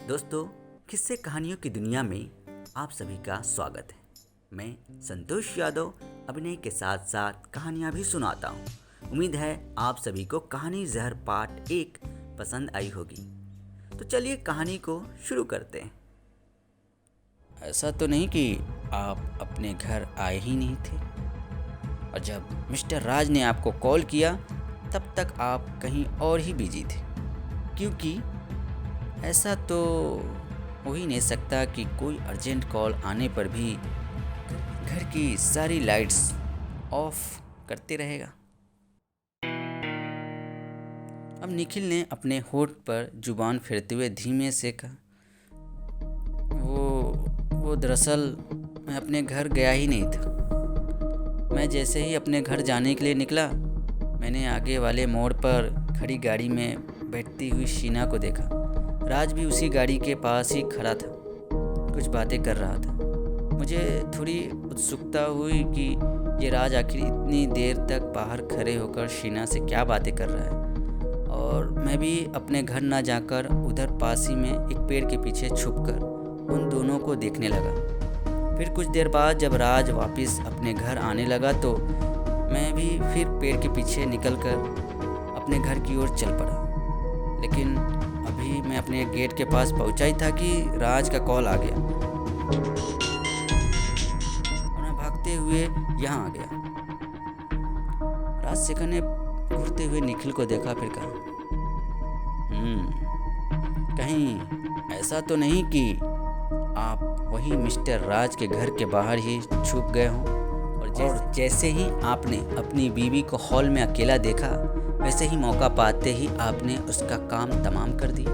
दोस्तों, किस्से कहानियों की दुनिया में आप सभी का स्वागत है। मैं संतोष यादव अभिनय के साथ साथ कहानियाँ भी सुनाता हूँ। उम्मीद है आप सभी को कहानी जहर पार्ट 1 पसंद आई होगी। तो चलिए कहानी को शुरू करते हैं। ऐसा तो नहीं कि आप अपने घर आए ही नहीं थे और जब मिस्टर राज ने आपको कॉल किया तब तक आप कहीं और ही बिजी थे, क्योंकि ऐसा तो हो ही नहीं सकता कि कोई अर्जेंट कॉल आने पर भी घर की सारी लाइट्स ऑफ करते रहेगा। अब निखिल ने अपने होठ पर जुबान फेरते हुए धीमे से कहा, वो दरअसल मैं अपने घर गया ही नहीं था। मैं जैसे ही अपने घर जाने के लिए निकला, मैंने आगे वाले मोड़ पर खड़ी गाड़ी में बैठती हुई शीना को देखा। राज भी उसी गाड़ी के पास ही खड़ा था, कुछ बातें कर रहा था। मुझे थोड़ी उत्सुकता हुई कि ये राज आखिर इतनी देर तक बाहर खड़े होकर शीना से क्या बातें कर रहा है, और मैं भी अपने घर ना जाकर उधर पास ही में एक पेड़ के पीछे छुपकर उन दोनों को देखने लगा। फिर कुछ देर बाद जब राज वापस अपने घर आने लगा तो मैं भी फिर पेड़ के पीछे निकलकर अपने घर की ओर चल पड़ा। लेकिन अभी मैं अपने गेट के पास पहुंचा ही था कि राज का कॉल आ गया और मैं भागते हुए यहाँ आ गया। राजशेखर ने घूरते हुए निखिल को देखा, फिर कहा, कहीं ऐसा तो नहीं कि आप वही मिस्टर राज के घर के बाहर ही छुप गए हों और जैसे ही आपने अपनी बीवी को हॉल में अकेला देखा, वैसे ही मौका पाते ही आपने उसका काम तमाम कर दिया।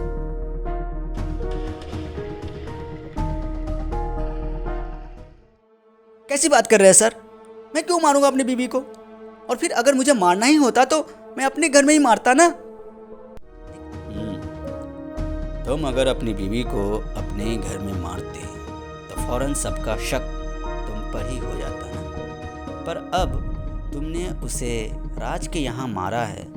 कैसी बात कर रहे हैं सर? मैं क्यों मारूंगा अपनी बीवी को? और फिर अगर मुझे मारना ही होता तो मैं अपने घर में ही मारता ना। तुम अगर अपनी बीवी को अपने घर में मारते तो फौरन सबका शक तुम पर ही हो जाता ना। पर अब तुमने उसे राज के यहाँ मारा है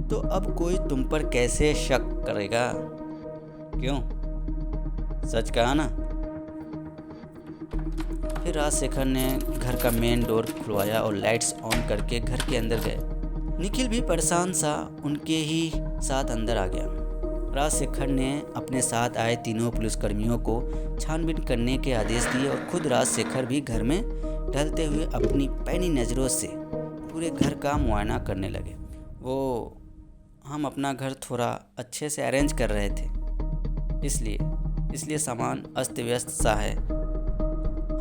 तो अब कोई तुम पर कैसे शक करेगा? क्यों? सच कहा ना? फिर राजशेखर ने घर का मेन डोर खुलवाया और लाइट्स ऑन करके घर के अंदर गए। निखिल भी परेशान सा उनके ही साथ अंदर आ गया। राजशेखर ने अपने साथ आए तीनों पुलिसकर्मियों को छानबीन करने के आदेश दिए और खुद राजशेखर भी घर में ढलते हुए अपनी पैनी नज़रों से पूरे घर का मुआयना करने लगे। हम अपना घर थोड़ा अच्छे से अरेंज कर रहे थे, इसलिए सामान अस्त व्यस्त सा है।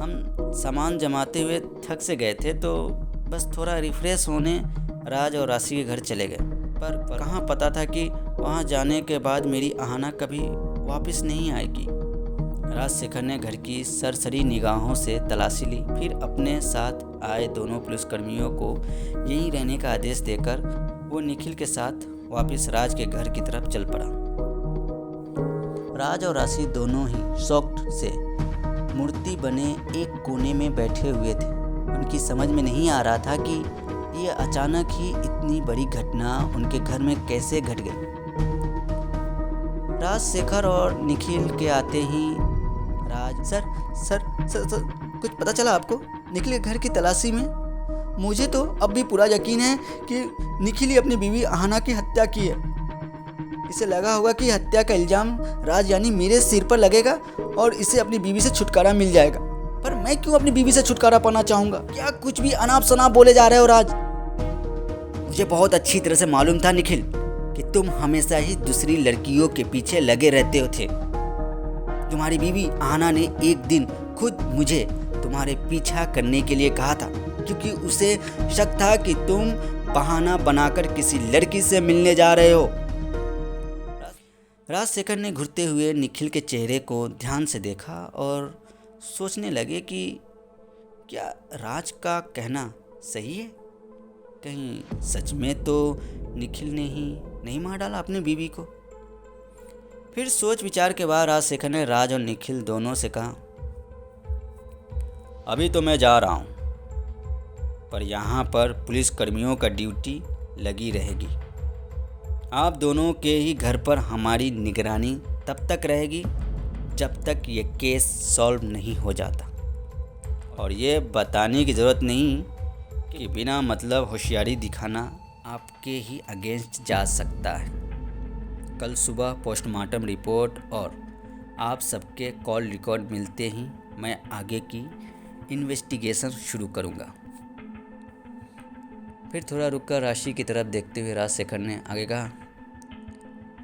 हम सामान जमाते हुए थक से गए थे तो बस थोड़ा रिफ्रेश होने राज और राशि के घर चले गए। पर कहाँ पता था कि वहाँ जाने के बाद मेरी आहाना कभी वापस नहीं आएगी। राजशेखर ने घर की सरसरी निगाहों से तलाशी ली, फिर अपने साथ आए दोनों पुलिसकर्मियों को यहीं रहने का आदेश देकर वो निखिल के साथ वापस राज के घर की तरफ चल पड़ा। राज और राशि दोनों ही शॉक्ड से मूर्ति बने एक कोने में बैठे हुए थे। उनकी समझ में नहीं आ रहा था कि ये अचानक ही इतनी बड़ी घटना उनके घर में कैसे घट गई। राजशेखर और निखिल के आते ही राज, सर कुछ पता चला आपको निखिल के घर की तलाशी में? मुझे तो अब भी पूरा यकीन है कि निखिल ही अपनी बीवी आहाना की हत्या की है। इसे लगा होगा कि हत्या का इल्जाम राज यानी मेरे सिर पर लगेगा और इसे अपनी बीवी से छुटकारा मिल जाएगा। पर मैं क्यों अपनी बीवी से छुटकारा पाना चाहूँगा? क्या कुछ भी अनाप शनाप बोले जा रहे हो राज? मुझे बहुत अच्छी तरह से मालूम था निखिल कि तुम हमेशा ही दूसरी लड़कियों के पीछे लगे रहते थे। तुम्हारी बीवी आहाना ने एक दिन खुद मुझे तुम्हारे पीछा करने के लिए कहा था, क्योंकि उसे शक था कि तुम बहाना बनाकर किसी लड़की से मिलने जा रहे हो। राजशेखर ने घुरते हुए निखिल के चेहरे को ध्यान से देखा और सोचने लगे कि क्या राज का कहना सही है? कहीं सच में तो निखिल ने ही नहीं मार डाला अपनी बीवी को? फिर सोच विचार के बाद राजशेखर ने राज और निखिल दोनों से कहा, अभी तो मैं जा रहा हूँ, पर यहाँ पर पुलिस कर्मियों का ड्यूटी लगी रहेगी। आप दोनों के ही घर पर हमारी निगरानी तब तक रहेगी जब तक ये केस सॉल्व नहीं हो जाता। और ये बताने की ज़रूरत नहीं कि बिना मतलब होशियारी दिखाना आपके ही अगेंस्ट जा सकता है। कल सुबह पोस्टमार्टम रिपोर्ट और आप सबके कॉल रिकॉर्ड मिलते ही मैं आगे की इन्वेस्टिगेशन शुरू करूँगा। फिर थोड़ा रुककर राशि की तरफ देखते हुए राजशेखर ने आगे कहा,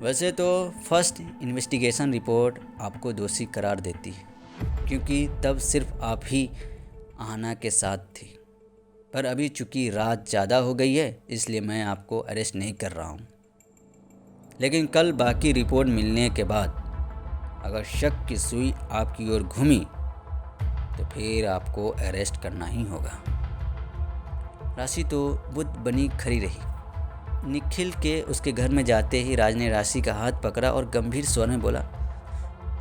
वैसे तो फर्स्ट इन्वेस्टिगेशन रिपोर्ट आपको दोषी करार देती है, क्योंकि तब सिर्फ आप ही आहना के साथ थी। पर अभी चूँकि रात ज़्यादा हो गई है इसलिए मैं आपको अरेस्ट नहीं कर रहा हूँ। लेकिन कल बाकी रिपोर्ट मिलने के बाद अगर शक की सुई आपकी ओर घूमी तो फिर आपको अरेस्ट करना ही होगा। राशि तो बुद्ध बनी खड़ी रही। निखिल के उसके घर में जाते ही राज ने राशि का हाथ पकड़ा और गंभीर स्वर में बोला,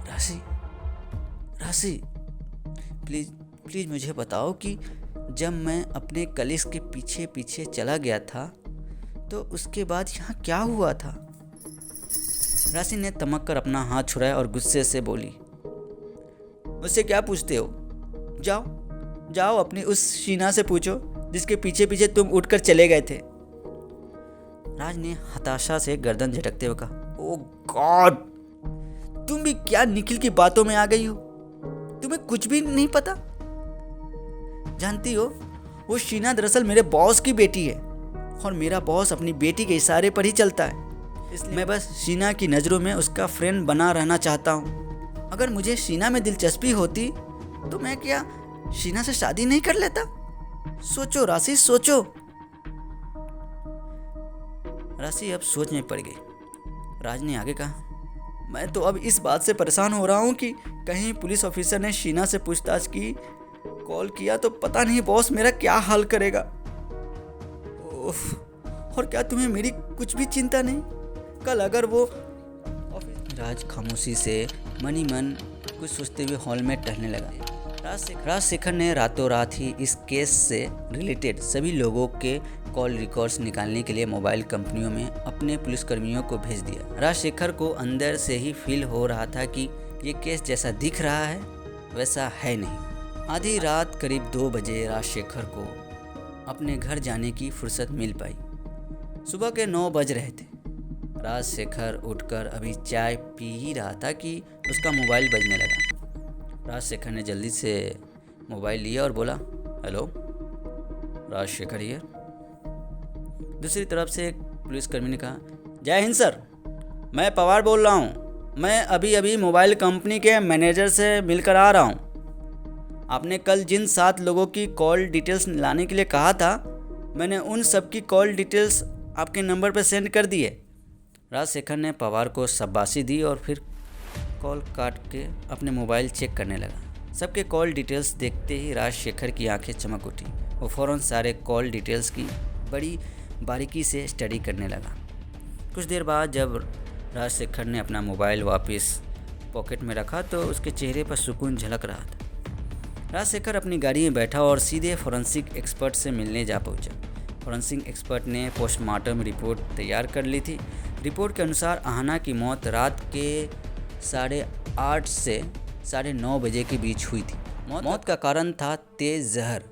राशि राशि प्लीज़ प्लीज़ मुझे बताओ कि जब मैं अपने कलिस के पीछे पीछे चला गया था तो उसके बाद यहाँ क्या हुआ था। राशि ने तमक कर अपना हाथ छुड़ाया और गुस्से से बोली, मुझसे क्या पूछते हो? जाओ जाओ अपनी उस शीना से पूछो जिसके पीछे पीछे तुम उठकर चले गए थे। राज ने हताशा से गर्दन झटकते हुए कहा, ओ गॉड, तुम भी क्या निखिल की बातों में आ गई हो? तुम्हें कुछ भी नहीं पता? जानती हो वो शीना दरअसल मेरे बॉस की बेटी है और मेरा बॉस अपनी बेटी के इशारे पर ही चलता है, इसलिए मैं बस शीना की नज़रों में उसका फ्रेंड बना रहना चाहता हूँ। अगर मुझे शीना में दिलचस्पी होती तो मैं क्या शीना से शादी नहीं कर लेता? सोचो राशि, सोचो। राशि अब सोच में पड़ गई। राज ने आगे कहा, मैं तो अब इस बात से परेशान हो रहा हूँ कि कहीं पुलिस ऑफिसर ने शीना से पूछताछ की, कॉल किया तो पता नहीं बॉस मेरा क्या हाल करेगा। ओफ, और क्या तुम्हें मेरी कुछ भी चिंता नहीं? कल अगर वो राज खामोशी से मनी मन कुछ सोचते हुए हॉल में टहलने लगा। राजशेखर ने रातों रात ही इस केस से रिलेटेड सभी लोगों के कॉल रिकॉर्ड्स निकालने के लिए मोबाइल कंपनियों में अपने पुलिसकर्मियों को भेज दिया। राजशेखर को अंदर से ही फील हो रहा था कि ये केस जैसा दिख रहा है वैसा है नहीं। आधी रात करीब 2 बजे राजशेखर को अपने घर जाने की फुर्सत मिल पाई। सुबह के 9 बज रहे थे। राजशेखर उठकर अभी चाय पी ही रहा था कि उसका मोबाइल बजने लगा। राजशेखर ने जल्दी से मोबाइल लिया और बोला, हेलो, राजशेखर हियर। दूसरी तरफ से एक पुलिसकर्मी ने कहा, जय हिंद सर, मैं पवार बोल रहा हूँ। मैं अभी मोबाइल कंपनी के मैनेजर से मिलकर आ रहा हूँ। आपने कल जिन 7 लोगों की कॉल डिटेल्स लाने के लिए कहा था, मैंने उन सब की कॉल डिटेल्स आपके नंबर पर सेंड कर दी है। राजशेखर ने पवार को शाबाशी दी और फिर कॉल काट के अपने मोबाइल चेक करने लगा। सबके कॉल डिटेल्स देखते ही राजशेखर की आंखें चमक उठी। वो फ़ौरन सारे कॉल डिटेल्स की बड़ी बारीकी से स्टडी करने लगा। कुछ देर बाद जब राजशेखर ने अपना मोबाइल वापस पॉकेट में रखा तो उसके चेहरे पर सुकून झलक रहा था। राजशेखर अपनी गाड़ी में बैठा और सीधे फॉरेंसिक एक्सपर्ट से मिलने जा पहुंचा। फॉरेंसिक एक्सपर्ट ने पोस्टमार्टम रिपोर्ट तैयार कर ली थी। रिपोर्ट के अनुसार आहना की मौत रात के 8:30 से 9:30 बजे के बीच हुई थी। मौत का कारण था तेज़ जहर।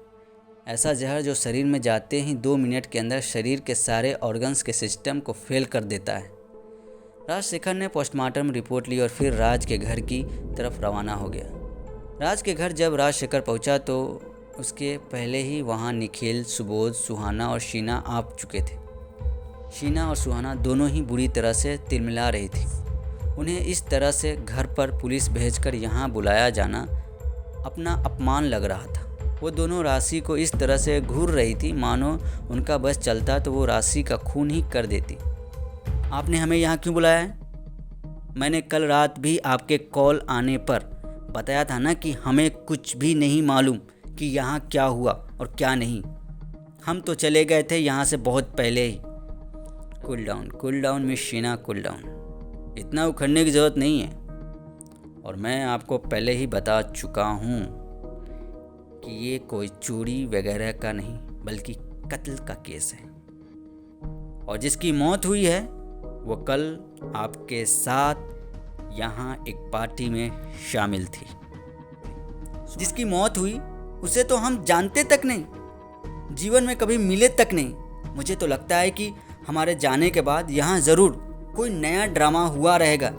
ऐसा जहर जो शरीर में जाते ही 2 मिनट के अंदर शरीर के सारे ऑर्गन्स के सिस्टम को फेल कर देता है। राजशेखर ने पोस्टमार्टम रिपोर्ट ली और फिर राज के घर की तरफ रवाना हो गया। राज के घर जब राजशेखर पहुंचा तो उसके पहले ही वहां निखिल, सुबोध, सुहाना और शीना आ चुके थे। शीना और सुहाना दोनों ही बुरी तरह से तिलमिला रही थी। उन्हें इस तरह से घर पर पुलिस भेजकर यहाँ बुलाया जाना अपना अपमान लग रहा था। वो दोनों राशि को इस तरह से घूर रही थी मानो उनका बस चलता तो वो राशि का खून ही कर देती। आपने हमें यहाँ क्यों बुलाया है? मैंने कल रात भी आपके कॉल आने पर बताया था ना कि हमें कुछ भी नहीं मालूम कि यहाँ क्या हुआ और क्या नहीं। हम तो चले गए थे यहाँ से बहुत पहले ही। Cool down miss Sheena, cool down. इतना उखड़ने की ज़रूरत नहीं है। और मैं आपको पहले ही बता चुका हूँ कि ये कोई चोरी वगैरह का नहीं बल्कि कत्ल का केस है। और जिसकी मौत हुई है वो कल आपके साथ यहाँ एक पार्टी में शामिल थी। जिसकी मौत हुई उसे तो हम जानते तक नहीं, जीवन में कभी मिले तक नहीं। मुझे तो लगता है कि हमारे जाने के बाद यहाँ ज़रूर कोई नया ड्रामा हुआ रहेगा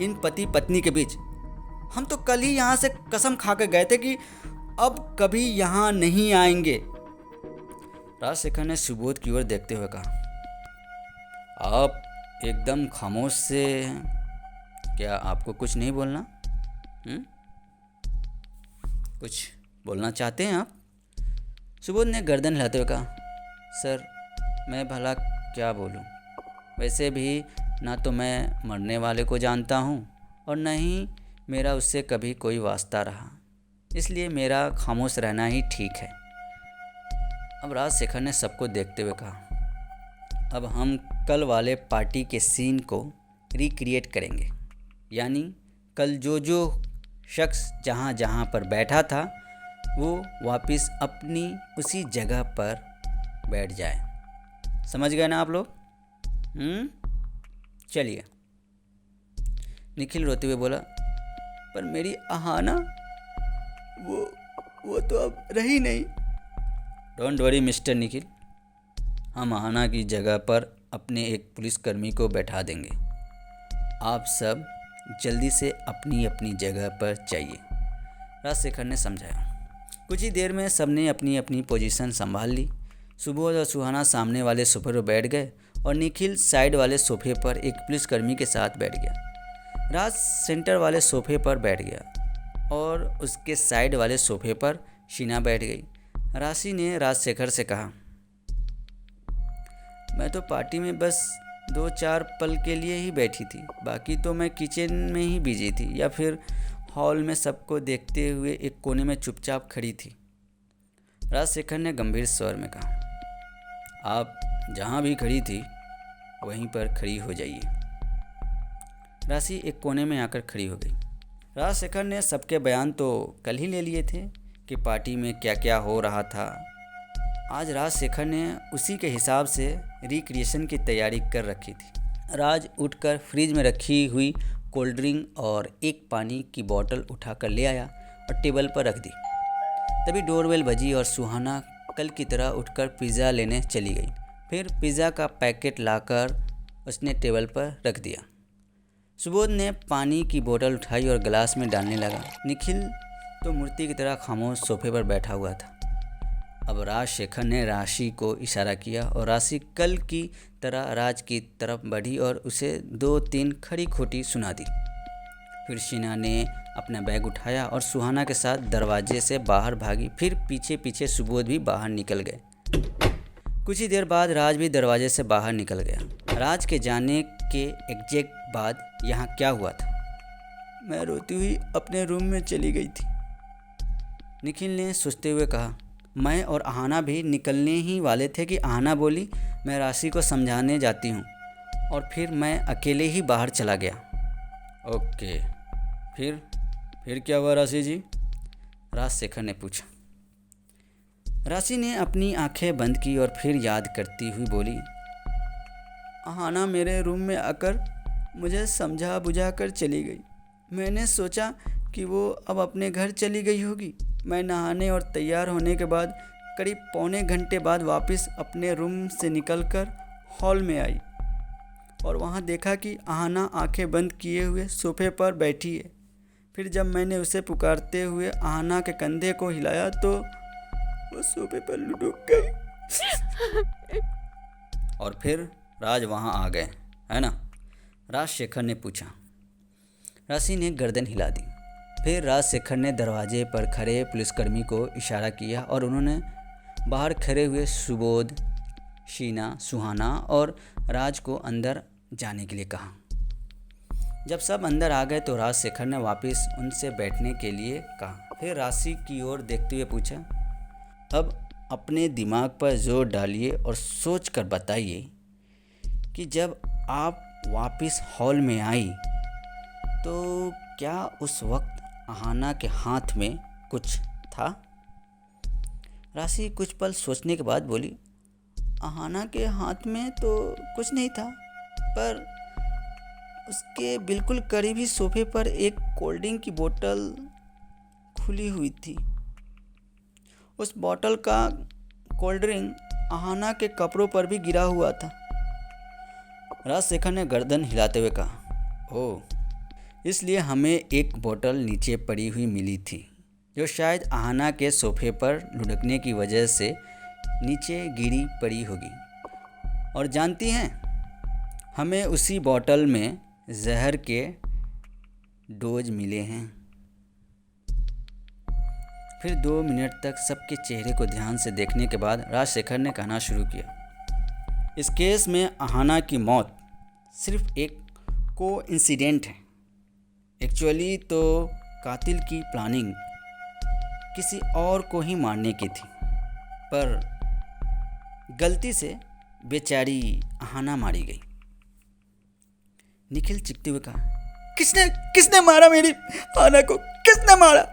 इन पति पत्नी के बीच। हम तो कल ही यहाँ से कसम खा कर गए थे कि अब कभी यहाँ नहीं आएंगे। राजशेखर ने सुबोध की ओर देखते हुए कहा, आप एकदम खामोश से हैं, क्या आपको कुछ नहीं बोलना? कुछ बोलना चाहते हैं आप? सुबोध ने गर्दन हिलाते हुए कहा, सर मैं भला क्या बोलूं? वैसे भी ना तो मैं मरने वाले को जानता हूं और न ही मेरा उससे कभी कोई वास्ता रहा, इसलिए मेरा खामोश रहना ही ठीक है। अब राजशेखर ने सबको देखते हुए कहा, अब हम कल वाले पार्टी के सीन को रिक्रिएट करेंगे, यानी कल जो जो शख्स जहाँ जहाँ पर बैठा था वो वापस अपनी उसी जगह पर बैठ जाए। समझ गए ना आप लोग? चलिए। निखिल रोते हुए बोला, पर मेरी आहाना वो तो अब रही नहीं। डोंट वरी मिस्टर निखिल, हम आहाना की जगह पर अपने एक पुलिसकर्मी को बैठा देंगे। आप सब जल्दी से अपनी अपनी जगह पर जाइए, राजशेखर ने समझाया। कुछ ही देर में सबने अपनी अपनी पोजीशन संभाल ली। सुबोध और सुहाना सामने वाले सोफे पर बैठ गए और निखिल साइड वाले सोफे पर एक पुलिसकर्मी के साथ बैठ गया। राज सेंटर वाले सोफे पर बैठ गया और उसके साइड वाले सोफे पर शीना बैठ गई। राशि ने राजशेखर से कहा, मैं तो पार्टी में बस 2-4 पल के लिए ही बैठी थी, बाकी तो मैं किचन में ही बिजी थी या फिर हॉल में सबको देखते हुए एक कोने में चुपचाप खड़ी थी। राजशेखर ने गंभीर स्वर में कहा, आप जहाँ भी खड़ी थी वहीं पर खड़ी हो जाइए। राशि एक कोने में आकर खड़ी हो गई। राजशेखर ने सबके बयान तो कल ही ले लिए थे कि पार्टी में क्या क्या हो रहा था। आज राजशेखर ने उसी के हिसाब से रिक्रिएशन की तैयारी कर रखी थी। राज उठकर फ्रिज में रखी हुई कोल्ड ड्रिंक और एक पानी की बोतल उठाकर ले आया और टेबल पर रख दी। तभी डोरबेल बजी और सुहाना कल की तरह उठकर पिज़्ज़ा लेने चली गई। फिर पिज़्ज़ा का पैकेट लाकर उसने टेबल पर रख दिया। सुबोध ने पानी की बोतल उठाई और गिलास में डालने लगा। निखिल तो मूर्ति की तरह खामोश सोफे पर बैठा हुआ था। अब राजशेखर ने राशि को इशारा किया और राशि कल की तरह राज की तरफ बढ़ी और उसे 2-3 खड़ी खोटी सुना दी। फिर शीना ने अपना बैग उठाया और सुहाना के साथ दरवाजे से बाहर भागी। फिर पीछे पीछे सुबोध भी बाहर निकल गए। कुछ ही देर बाद राज भी दरवाजे से बाहर निकल गया। राज के जाने के एग्जैक्ट बाद यहाँ क्या हुआ था? मैं रोती हुई अपने रूम में चली गई थी, निखिल ने सोचते हुए कहा। मैं और आहाना भी निकलने ही वाले थे कि आहाना बोली, मैं राशि को समझाने जाती हूँ, और फिर मैं अकेले ही बाहर चला गया। ओके, फिर क्या हुआ राशि जी? राजशेखर ने पूछा। राशि ने अपनी आंखें बंद की और फिर याद करती हुई बोली, आहाना मेरे रूम में आकर मुझे समझा बुझा कर चली गई। मैंने सोचा कि वो अब अपने घर चली गई होगी। मैं नहाने और तैयार होने के बाद करीब पौने घंटे बाद वापस अपने रूम से निकलकर हॉल में आई और वहाँ देखा कि आहाना आंखें बंद किए हुए सोफे पर बैठी है। फिर जब मैंने उसे पुकारते हुए आहाना के कंधे को हिलाया तो वो सोफे पर लुढ़क गई। और फिर राज वहाँ आ गए, है ना? राजशेखर ने पूछा। राशि ने गर्दन हिला दी। फिर राजशेखर ने दरवाजे पर खड़े पुलिसकर्मी को इशारा किया और उन्होंने बाहर खड़े हुए सुबोध, शीना, सुहाना और राज को अंदर जाने के लिए कहा। जब सब अंदर आ गए तो राजशेखर ने वापस उनसे बैठने के लिए कहा। फिर राशि की ओर देखते हुए पूछा, अब अपने दिमाग पर जोर डालिए और सोच कर बताइए कि जब आप वापस हॉल में आई तो क्या उस वक्त आहाना के हाथ में कुछ था? राशि कुछ पल सोचने के बाद बोली, आहाना के हाथ में तो कुछ नहीं था, पर उसके बिल्कुल करीब ही सोफे पर एक कोल्ड ड्रिंक की बोतल खुली हुई थी। उस बोतल का कोल्ड ड्रिंक आहाना के कपड़ों पर भी गिरा हुआ था। राजशेखर ने गर्दन हिलाते हुए कहा, ओह, इसलिए हमें एक बोतल नीचे पड़ी हुई मिली थी, जो शायद आहाना के सोफे पर लुढ़कने की वजह से नीचे गिरी पड़ी होगी। और जानती हैं, हमें उसी बोतल में जहर के डोज मिले हैं। फिर 2 मिनट तक सबके चेहरे को ध्यान से देखने के बाद राजशेखर ने कहना शुरू किया, इस केस में आहाना की मौत सिर्फ एक कोइंसिडेंट है। एक्चुअली तो कातिल की प्लानिंग किसी और को ही मारने की थी, पर गलती से बेचारी आहाना मारी गई। निखिल चिकते हुए कहा, किसने मारा मेरी आहाना को? किसने मारा?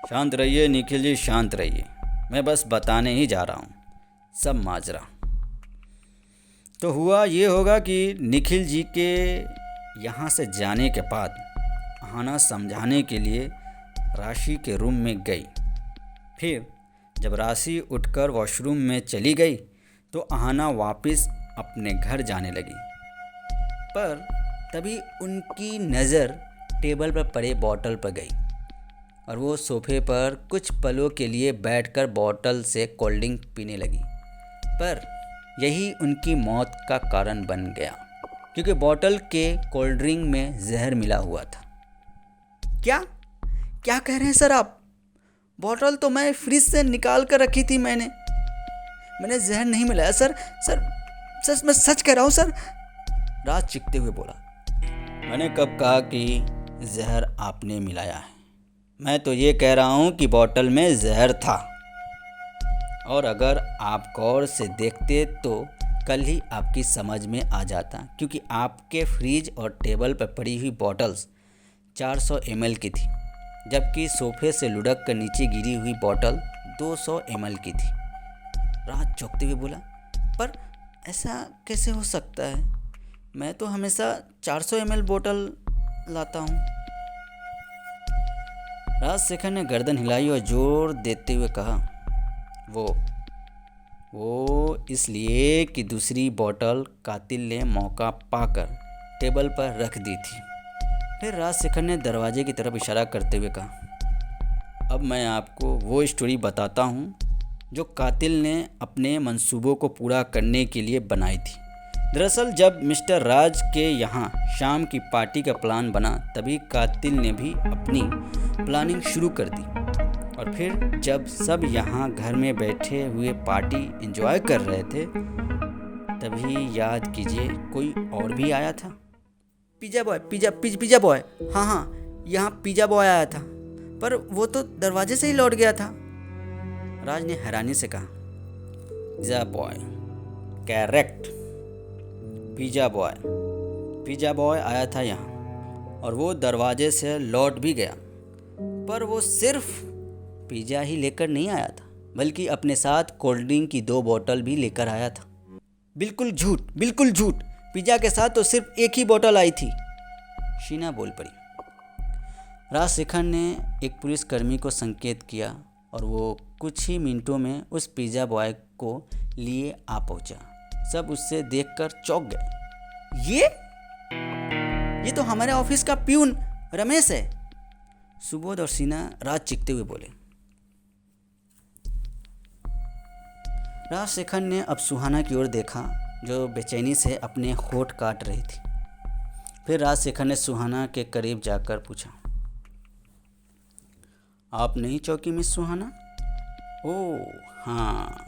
शांत रहिए निखिल जी, शांत रहिए। मैं बस बताने ही जा रहा हूँ सब माजरा। तो हुआ ये होगा कि निखिल जी के यहाँ से जाने के बाद आहाना समझाने के लिए राशि के रूम में गई। फिर जब राशि उठकर वॉशरूम में चली गई तो आहाना वापस अपने घर जाने लगी। पर तभी उनकी नज़र टेबल पर पड़े बोतल पर गई और वो सोफे पर कुछ पलों के लिए बैठकर बोतल से कोल्ड ड्रिंक पीने लगी। पर यही उनकी मौत का कारण बन गया, क्योंकि बोतल के कोल्ड ड्रिंक में जहर मिला हुआ था। क्या कह रहे हैं सर आप? बोतल तो मैं फ्रिज से निकाल कर रखी थी। मैंने जहर नहीं मिलाया सर। मैं सच कह रहा हूँ सर। राज चिकते हुए बोला, मैंने कब कहा कि जहर आपने मिलाया है? मैं तो ये कह रहा हूँ कि बोतल में जहर था, और अगर आप गौर से देखते तो कल ही आपकी समझ में आ जाता, क्योंकि आपके फ्रिज और टेबल पर पड़ी हुई बोतल्स 400 ml की थी, जबकि सोफे से लुढ़क कर नीचे गिरी हुई बोतल 200 ml की थी। राज चौंकते हुए बोला, पर ऐसा कैसे हो सकता है? मैं तो हमेशा 400 ml बोतल लाता हूँ। राजशेखर ने गर्दन हिलाई और जोर देते हुए कहा, वो इसलिए कि दूसरी बोतल कातिल ने मौका पाकर टेबल पर रख दी थी। फिर राजशेखर ने दरवाजे की तरफ इशारा करते हुए कहा, अब मैं आपको वो स्टोरी बताता हूँ जो कातिल ने अपने मंसूबों को पूरा करने के लिए बनाई थी। दरअसल जब मिस्टर राज के यहाँ शाम की पार्टी का प्लान बना, तभी कातिल ने भी अपनी प्लानिंग शुरू कर दी। और फिर जब सब यहाँ घर में बैठे हुए पार्टी एंजॉय कर रहे थे, तभी याद कीजिए कोई और भी आया था। Pizza boy. हाँ, यहाँ पिज़्ज़ा बॉय आया था, पर वो तो दरवाजे से ही लौट गया था। राज ने हैरानी से कहा, pizza boy, correct, pizza boy आया था यहाँ, और वो दरवाजे से लौट भी गया। पर वो सिर्फ पिज़्ज़ा ही लेकर नहीं आया था, बल्कि अपने साथ कोल्ड ड्रिंक की 2 बोतल भी लेकर आया था। बिल्कुल झूठ। पिज़्ज़ा के साथ तो सिर्फ एक ही बोतल आई थी, शीना बोल पड़ी। राजशेखर ने एक पुलिसकर्मी को संकेत किया और वो कुछ ही मिनटों में उस पिज़्ज़ा बॉय को लिए आ पहुंचा। सब उससे देखकर चौंक गए। ये तो हमारे ऑफिस का प्यून रमेश है, सुबोध और शीना राज चिकते हुए बोले। राजशेखर ने अब सुहाना की ओर देखा, जो बेचैनी से अपने होठ काट रही थी। फिर राजशेखर ने सुहाना के करीब जाकर पूछा, आप नहीं चौंकी मिस सुहाना? ओह हाँ,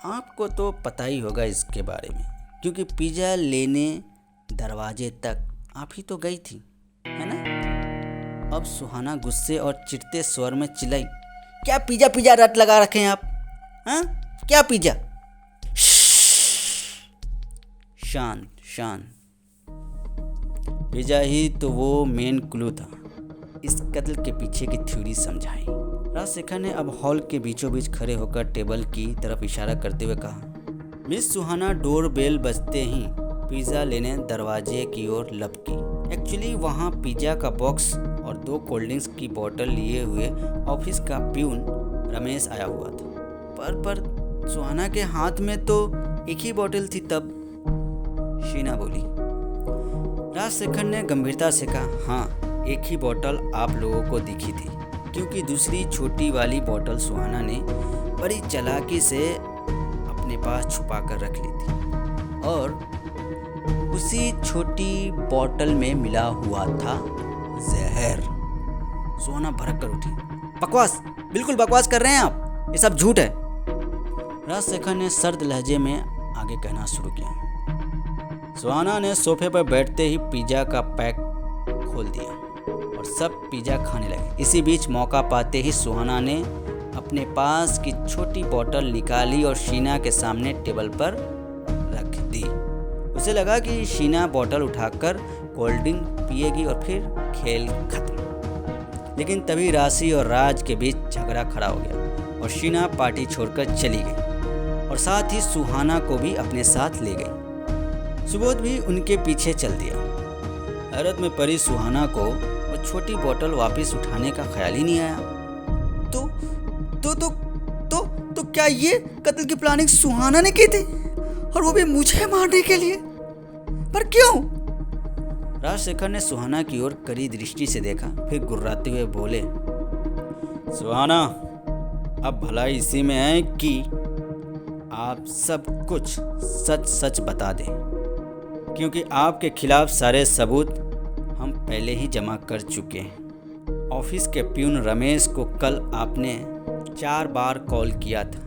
आपको तो पता ही होगा इसके बारे में, क्योंकि पिज़्ज़ा लेने दरवाजे तक आप ही तो गई थी, है ना? अब सुहाना गुस्से और चिढ़ते स्वर में चिल्लाई, क्या पिज़्ज़ा रट लगा रखे हैं आप? हाँ, क्या पिज़्ज़ा? शांत। पिज़्ज़ा ही तो वो मेन क्लू था। इस कत्ल के पीछे की थ्योरी समझाई। राजशेखर ने अब हॉल के बीचों बीच खड़े होकर टेबल की तरफ इशारा करते हुए कहा, मिस सुहाना, डोर बेल बजते ही पिज़्ज़ा लेने दरवाजे की ओर लपकी। एक्चुअली वहाँ पिज़्ज़ा का बॉक्स और 2 कोल्ड ड्रिंक्स की बोतल लिए हुए ऑफिस का प्यून रमेश आया हुआ था। पर सुहाना के हाथ में तो एक ही बोतल थी। तब शीना बोली। राजशेखर ने गंभीरता से कहा, हाँ, एक ही बोतल आप लोगों को दिखी थी, क्योंकि दूसरी छोटी वाली बोतल सुहाना ने बड़ी चालाकी से अपने पास छुपा कर रख ली थी और उसी छोटी बोतल में मिला हुआ था जहर। सुहाना भड़क कर उठी। बकवास, बिल्कुल बकवास कर रहे हैं आप, ये सब झूठ है। राजशेखर ने सर्द लहजे में आगे कहना शुरू किया। सुहाना ने सोफे पर बैठते ही पिज़्ज़ा का पैक खोल दिया और सब पिज़्ज़ा खाने लगे। इसी बीच मौका पाते ही सुहाना ने अपने पास की छोटी बोतल निकाली और शीना के सामने टेबल पर रख दी। उसे लगा कि शीना बोतल उठाकर कोल्ड ड्रिंक पिएगी और फिर खेल खत्म। लेकिन तभी राशि और राज के बीच झगड़ा खड़ा हो गया और शीना पार्टी छोड़कर चली गई और साथ ही सुहाना को भी अपने साथ ले गई। सुबोध भी उनके पीछे चल दिया। हैरत में पड़ी सुहाना को वो छोटी बोतल वापस उठाने का ख्याल ही नहीं आया। तो क्या ये कत्ल की प्लानिंग सुहाना ने की थी, और वो भी मुझे मारने के लिए? पर क्यों? राजशेखर ने सुहाना की ओर कड़ी दृष्टि से देखा, फिर गुर्राते हुए बोले, सुहाना, अब भलाई इसी में है कि आप सब कुछ सच सच बता दें, क्योंकि आपके खिलाफ सारे सबूत हम पहले ही जमा कर चुके हैं। ऑफिस के प्यून रमेश को कल आपने 4 बार कॉल किया था।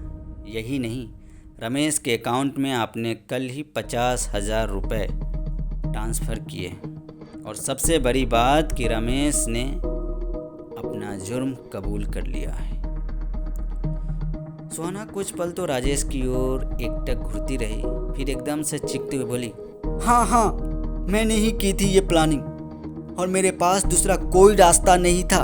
यही नहीं, रमेश के अकाउंट में आपने कल ही 50,000 रुपये ट्रांसफ़र किए। और सबसे बड़ी बात कि रमेश ने अपना जुर्म कबूल कर लिया है। सुहाना कुछ पल तो राजेश की ओर एकटक घूरती रही, फिर एकदम से चीखते हुए बोली, हाँ, मैंने ही की थी ये प्लानिंग, और मेरे पास दूसरा कोई रास्ता नहीं था।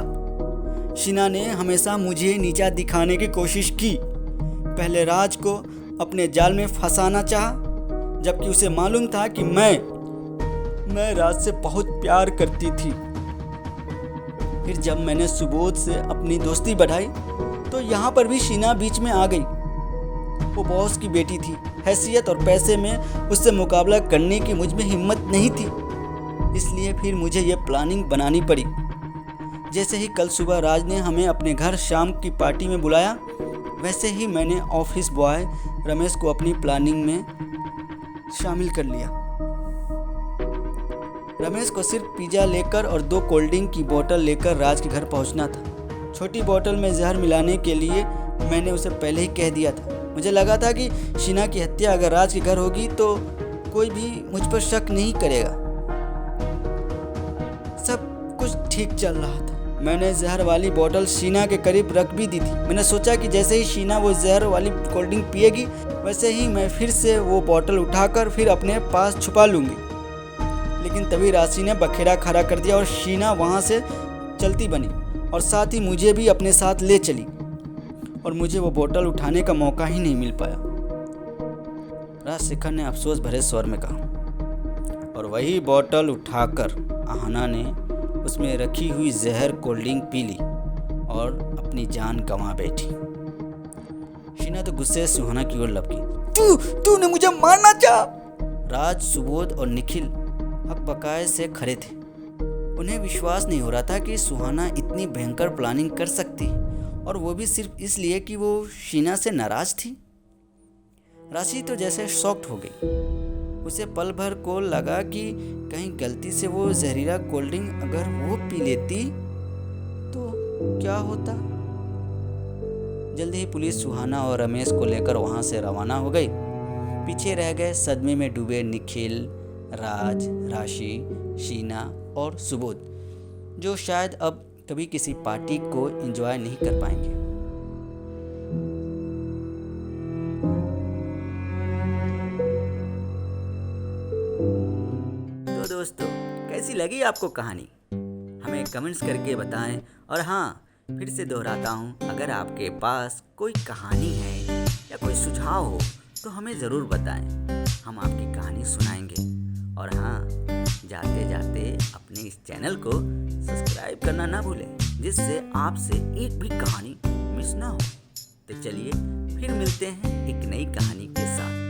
शीना ने हमेशा मुझे नीचा दिखाने की कोशिश की। पहले राज को अपने जाल में फंसाना चाहा, जबकि उसे मालूम था कि मैं राज से बहुत प्यार करती थी। फिर जब मैंने सुबोध से अपनी दोस्ती बढ़ाई तो यहाँ पर भी शीना बीच में आ गई। वो बॉस की बेटी थी, हैसियत और पैसे में उससे मुकाबला करने की मुझ में हिम्मत नहीं थी, इसलिए फिर मुझे ये प्लानिंग बनानी पड़ी। जैसे ही कल सुबह राज ने हमें अपने घर शाम की पार्टी में बुलाया, वैसे ही मैंने ऑफिस बॉय रमेश को अपनी प्लानिंग में शामिल कर लिया। रमेश को सिर्फ पिज़्ज़ा लेकर और 2 कोल्ड ड्रिंक की बोतल लेकर राज के घर पहुंचना था। छोटी बोतल में जहर मिलाने के लिए मैंने उसे पहले ही कह दिया था। मुझे लगा था कि शीना की हत्या अगर राज के घर होगी तो कोई भी मुझ पर शक नहीं करेगा। सब कुछ ठीक चल रहा था। मैंने जहर वाली बोतल शीना के करीब रख भी दी थी। मैंने सोचा कि जैसे ही शीना वो जहर वाली कोल्ड ड्रिंक पिएगी, वैसे ही मैं फिर से वो बोतल उठाकर फिर अपने पास छुपा लूँगी। लेकिन तभी राशि ने बखेड़ा खड़ा कर दिया और शीना वहाँ से चलती बनी और साथ ही मुझे भी अपने साथ ले चली, और मुझे वो बोतल उठाने का मौका ही नहीं मिल पाया। राजशेखर ने अफसोस भरे स्वर में कहा। और वही बोतल उठाकर आहना ने उसमें रखी हुई जहर कोल्ड ड्रिंक पी ली और अपनी जान गंवा बैठी। शीना तो गुस्से से सुहाना की ओर लपकी। तूने मुझे मारना चाहा? राज, सुबोध और निखिल हकबकाए से खड़े थे। उन्हें विश्वास नहीं हो रहा था कि सुहाना इतनी भयंकर प्लानिंग कर सकती, और वो भी सिर्फ इसलिए कि वो शीना से नाराज थी। राशि तो जैसे शॉक्ड हो गई। उसे पल भर को लगा कि कहीं गलती से वो जहरीला कोल्ड ड्रिंक अगर वो पी लेती तो क्या होता। जल्दी ही पुलिस सुहाना और रमेश को लेकर वहां से रवाना हो गई। पीछे रह गए सदमे में डूबे निखिल, राज, राशि, शीना और सुबोध, जो शायद अब कभी किसी पार्टी को एंजॉय नहीं कर पाएंगे। तो दोस्तों, कैसी लगी आपको कहानी? हमें कमेंट्स करके बताएं। और हाँ, फिर से दोहराता हूँ, अगर आपके पास कोई कहानी है या कोई सुझाव हो तो हमें ज़रूर बताएं। हम आपकी कहानी सुनाएंगे। और हाँ, जाते जाते अपने इस चैनल को सब्सक्राइब करना ना भूलें, जिससे आपसे एक भी कहानी मिस ना हो। तो चलिए फिर मिलते हैं एक नई कहानी के साथ।